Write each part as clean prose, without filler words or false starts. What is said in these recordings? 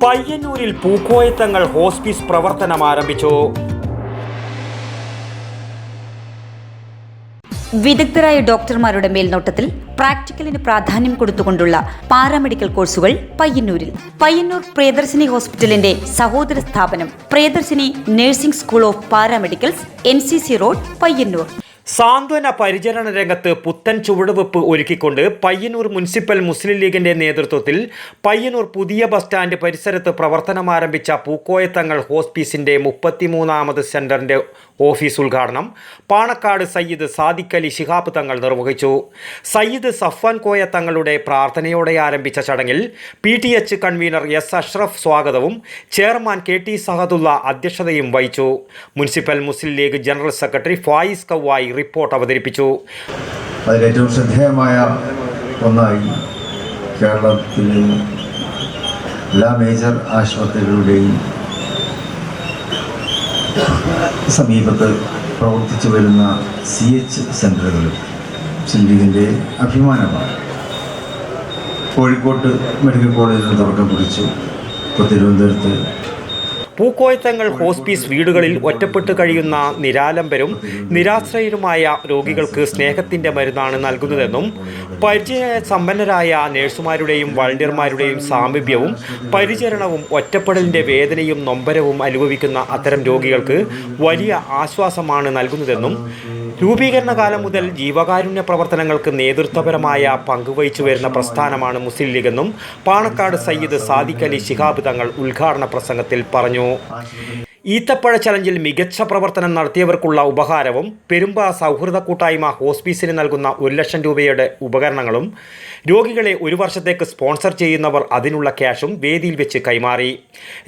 പയ്യന്നൂരിൽ പൂക്കോയത്തങ്ങൾ ഹോസ്പിസ് പ്രവർത്തനം ആരംഭിച്ചു. വിദഗ്ധരായ ഡോക്ടർമാരുടെ മേൽനോട്ടത്തിൽ പ്രാക്ടിക്കലിന് പ്രാധാന്യം കൊടുത്തുകൊണ്ടുള്ള പാരാമെഡിക്കൽ കോഴ്സുകൾ പയ്യന്നൂർ പ്രിയദർശിനി ഹോസ്പിറ്റലിന്റെ സഹോദര സ്ഥാപനം Priyadarshini nursing school of paramedicals, NCC road, Payyanur. സാന്ത്വന പരിചരണ രംഗത്ത് പുത്തൻ ചുവടുവെപ്പ് ഒരുക്കിക്കൊണ്ട് പയ്യന്നൂർ മുനിസിപ്പൽ മുസ്ലിം ലീഗിന്റെ നേതൃത്വത്തിൽ പയ്യന്നൂർ പുതിയ ബസ് സ്റ്റാൻഡ് പരിസരത്ത് പ്രവർത്തനമാരംഭിച്ച പൂക്കോയത്തങ്ങൾ ഹോസ്പിസിന്റെ 33ാമത് സെന്ററിന്റെ ഓഫീസ് ഉദ്ഘാടനം പാണക്കാട് സയ്യിദ് സാദിഖ് അലി ശിഹാബ് തങ്ങൾ നിർവഹിച്ചു. സയ്യിദ് സഫ്വാൻ കോയ തങ്ങളുടെ പ്രാർത്ഥനയോടെ ആരംഭിച്ച ചടങ്ങിൽ PTH കൺവീനർ S. അഷ്റഫ് സ്വാഗതവും ചെയർമാൻ KT സഹദുള്ള അധ്യക്ഷതയും വഹിച്ചു. Municipal Muslim League general secretary Faiz Kavayi report അവതരിപ്പിച്ചു. അതിലേറ്റവും ശ്രദ്ധേയമായ ഒന്നായി കേരളത്തിലെ എല്ലാ മേജർ ആശുപത്രികളുടെയും സമീപത്ത് പ്രവർത്തിച്ചു വരുന്ന CH സെൻ്ററുകൾ മുസ്ലിം ലീഗിൻ്റെ അഭിമാനമാണ്. കോഴിക്കോട്ട് മെഡിക്കൽ കോളേജിന് തുടക്കം കുറിച്ചു. ഇപ്പോൾ തിരുവനന്തപുരത്ത് പൂക്കോയത്തങ്ങൾ ഹോസ്പിസ് വീടുകളിൽ ഒറ്റപ്പെട്ട് കഴിയുന്ന നിരാലംബരും നിരാശ്രയരുമായ രോഗികൾക്ക് സ്നേഹത്തിൻ്റെ മരുന്നാണ് നൽകുന്നതെന്നും പരിചയസമ്പന്നരായ നഴ്സുമാരുടെയും വളണ്ടിയർമാരുടെയും സാമീപ്യവും പരിചരണവും ഒറ്റപ്പെടലിൻ്റെ വേദനയും നൊമ്പരവും അനുഭവിക്കുന്ന അത്തരം രോഗികൾക്ക് വലിയ ആശ്വാസമാണ് നൽകുന്നതെന്നും രൂപീകരണ കാലം മുതൽ ജീവകാരുണ്യ പ്രവർത്തനങ്ങൾക്ക് നേതൃത്വപരമായ പങ്കുവഹിച്ചു വരുന്ന പ്രസ്ഥാനമാണ് മുസ്ലിം ലീഗെന്നും പാണക്കാട് സയ്യിദ് സാദിഖ് അലി ശിഹാബ് തങ്ങൾ ഉദ്ഘാടന പ്രസംഗത്തിൽ പറഞ്ഞു. ഈത്തപ്പഴ ചലഞ്ചിൽ മികച്ച പ്രവർത്തനം നടത്തിയവർക്കുള്ള ഉപഹാരവും പെരുമ്പ സൗഹൃദ കൂട്ടായ്മ ഹോസ്പിസിന് നൽകുന്ന 1 ലക്ഷം രൂപയുടെ ഉപകരണങ്ങളും രോഗികളെ 1 വർഷത്തേക്ക് സ്പോൺസർ ചെയ്യുന്നവർ അതിനുള്ള ക്യാഷും വേദിയിൽ വെച്ച് കൈമാറി.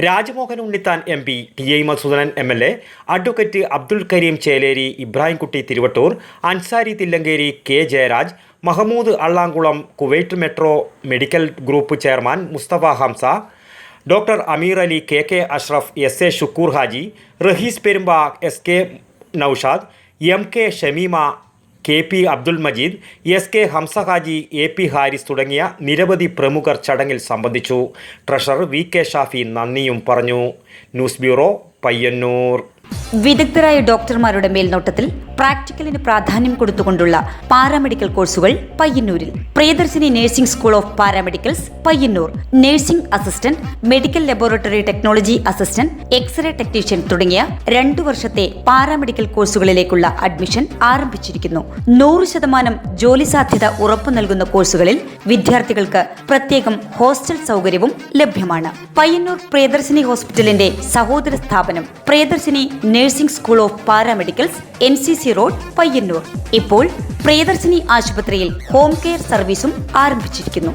Rajmohan Unnithan MP, TI Madhusoodanan MLA, advocate Abdul Kareem Cheleri, Ibrahimkutty Thiruvattoor, Ansari Thillankeri, K. Jayaraj, Mahamood Allamkulam, Kuwait metro medical group chairman Musthafa Hamsa, doctor Ameer Ali, KK Ashraf, SA Shukoor Haji, Raheez Perumba, SK Noushad, MK Shameema, KP Abdul Majeed, SK Hamsa Haji, AP Haris തുടങ്ങിയ നിരവധി പ്രമുഖർ ചടങ്ങിൽ സംബന്ധിച്ചു. ട്രഷറർ VK ഷാഫി നന്ദിയും പറഞ്ഞു. News bureau, Payyanur. വിദഗ്ധരായ ഡോക്ടർമാരുടെ മേൽനോട്ടത്തിൽ പ്രാക്ടിക്കലിന് പ്രാധാന്യം കൊടുത്തുകൊണ്ടുള്ള പാരാമെഡിക്കൽ കോഴ്സുകൾ പയ്യന്നൂരിൽ Priyadarshini nursing school of paramedicals, Payyanur. Nursing assistant, medical laboratory technology assistant, X-ray technician തുടങ്ങിയ 2 വർഷത്തെ പാരാമെഡിക്കൽ കോഴ്സുകളിലേക്കുള്ള അഡ്മിഷൻ ആരംഭിച്ചിരിക്കുന്നു. 100% ജോലി സാധ്യത ഉറപ്പു നൽകുന്ന കോഴ്സുകളിൽ വിദ്യാർത്ഥികൾക്ക് പ്രത്യേകം ഹോസ്റ്റൽ സൗകര്യവും ലഭ്യമാണ്. പയ്യന്നൂർ പ്രിയദർശിനി ഹോസ്പിറ്റലിന്റെ സഹോദര സ്ഥാപനം Priyadarshini nursing school of paramedicals, NCC road, Payyanur. ഇപ്പോൾ പ്രിയദർശിനി ആശുപത്രിയിൽ ഹോം കെയർ സർവീസും ആരംഭിച്ചിരിക്കുന്നു.